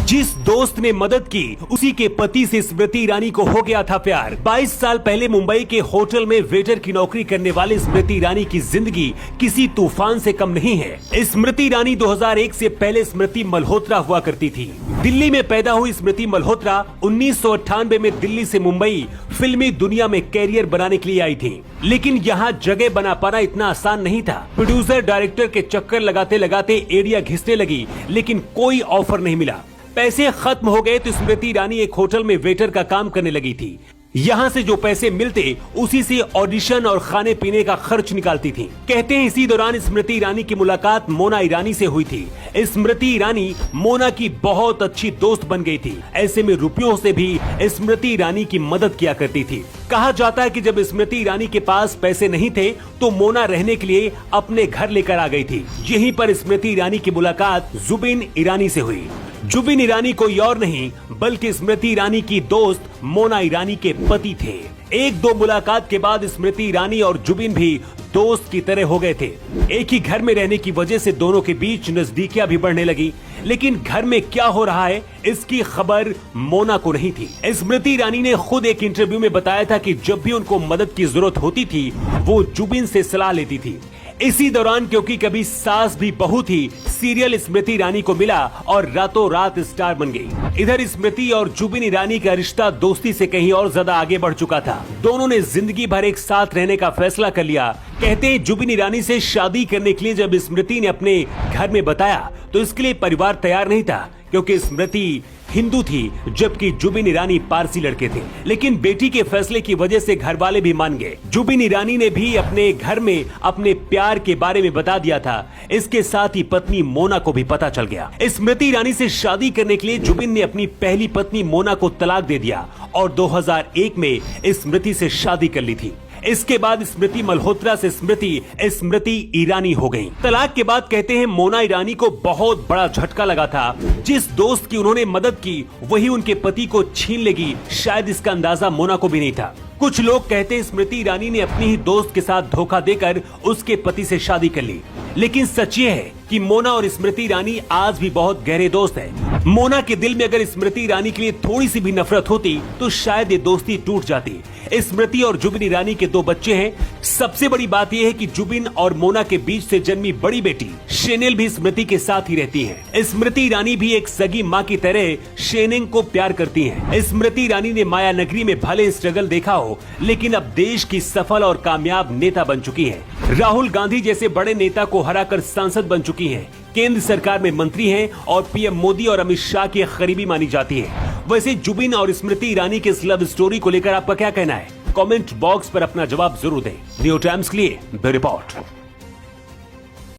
जिस दोस्त ने मदद की उसी के पति से स्मृति ईरानी को हो गया था प्यार। 22 साल पहले मुंबई के होटल में वेटर की नौकरी करने वाली स्मृति ईरानी की जिंदगी किसी तूफान से कम नहीं है। स्मृति ईरानी 2001 से पहले स्मृति मल्होत्रा हुआ करती थी। दिल्ली में पैदा हुई स्मृति मल्होत्रा 1998 में दिल्ली से मुंबई फिल्मी दुनिया में कैरियर बनाने के लिए आई थी, लेकिन यहाँ जगह बना पाना इतना आसान नहीं था। प्रोड्यूसर डायरेक्टर के चक्कर लगाते लगाते एड़ियां घिसने लगी, लेकिन कोई ऑफर नहीं मिला। पैसे खत्म हो गए तो स्मृति ईरानी एक होटल में वेटर का काम करने लगी थी। यहाँ से जो पैसे मिलते उसी से ऑडिशन और खाने पीने का खर्च निकालती थी। कहते हैं इसी दौरान स्मृति ईरानी की मुलाकात मोना ईरानी से हुई थी। स्मृति ईरानी मोना की बहुत अच्छी दोस्त बन गई थी। ऐसे में रुपयों से भी स्मृति ईरानी की मदद किया करती थी। कहा जाता है कि जब स्मृति ईरानी के पास पैसे नहीं थे तो मोना रहने के लिए अपने घर लेकर आ गई थी। यहीं पर स्मृति ईरानी की मुलाकात जुबिन ईरानी से हुई। जुबिन ईरानी कोई और नहीं बल्कि स्मृति ईरानी की दोस्त मोना ईरानी के पति थे। एक दो मुलाकात के बाद स्मृति ईरानी और जुबिन भी दोस्त की तरह हो गए थे। एक ही घर में रहने की वजह से दोनों के बीच नजदीकियां भी बढ़ने लगी, लेकिन घर में क्या हो रहा है इसकी खबर मोना को नहीं थी। स्मृति ईरानी ने खुद एक इंटरव्यू में बताया था कि जब भी उनको मदद की जरूरत होती थी वो जुबिन से सलाह लेती थी। इसी दौरान क्योंकि कभी सास भी बहू थी, सीरियल स्मृति ईरानी को मिला और रातों रात स्टार बन गई। इधर स्मृति और जुबिन ईरानी का रिश्ता दोस्ती से कहीं और ज्यादा आगे बढ़ चुका था। दोनों ने जिंदगी भर एक साथ रहने का फैसला कर लिया। कहते हैं जुबिन ईरानी से शादी करने के लिए जब स्मृति ने अपने घर में बताया तो इसके लिए परिवार तैयार नहीं था, क्योंकि स्मृति हिंदू थी जबकि जुबिन ईरानी पारसी लड़के थे। लेकिन बेटी के फैसले की वजह से घर वाले भी मान गए। जुबिन ईरानी ने भी अपने घर में अपने प्यार के बारे में बता दिया था। इसके साथ ही पत्नी मोना को भी पता चल गया। स्मृति ईरानी से शादी करने के लिए जुबिन ने अपनी पहली पत्नी मोना को तलाक दे दिया और 2001 में स्मृति से शादी कर ली थी। इसके बाद स्मृति मल्होत्रा से स्मृति ईरानी हो गई। तलाक के बाद कहते हैं मोना ईरानी को बहुत बड़ा झटका लगा था। जिस दोस्त की उन्होंने मदद की वही उनके पति को छीन लेगी, शायद इसका अंदाजा मोना को भी नहीं था। कुछ लोग कहते हैं स्मृति ईरानी ने अपनी ही दोस्त के साथ धोखा देकर उसके पति से शादी कर ली, लेकिन सच ये है कि मोना और स्मृति ईरानी आज भी बहुत गहरे दोस्त हैं। मोना के दिल में अगर स्मृति ईरानी के लिए थोड़ी सी भी नफरत होती तो शायद ये दोस्ती टूट जाती। स्मृति और जुबिन ईरानी के 2 बच्चे हैं। सबसे बड़ी बात यह है कि जुबिन और मोना के बीच से जन्मी बड़ी बेटी शेनेल भी स्मृति के साथ ही रहती है। स्मृति ईरानी भी एक सगी माँ की तरह शेनेंग को प्यार करती हैं। स्मृति ईरानी ने माया नगरी में भले स्ट्रगल देखा हो, लेकिन अब देश की सफल और कामयाब नेता बन चुकी है। राहुल गांधी जैसे बड़े नेता को हराकर सांसद बन चुकी हैं। केंद्र सरकार में मंत्री हैं और पीएम मोदी और अमित शाह की करीबी मानी जाती है। वैसे जुबिन और स्मृति ईरानी के इस लव स्टोरी को लेकर आपका क्या कहना है? कमेंट बॉक्स पर अपना जवाब जरूर दें। न्यू टाइम्स के लिए ब्यूरो रिपोर्ट।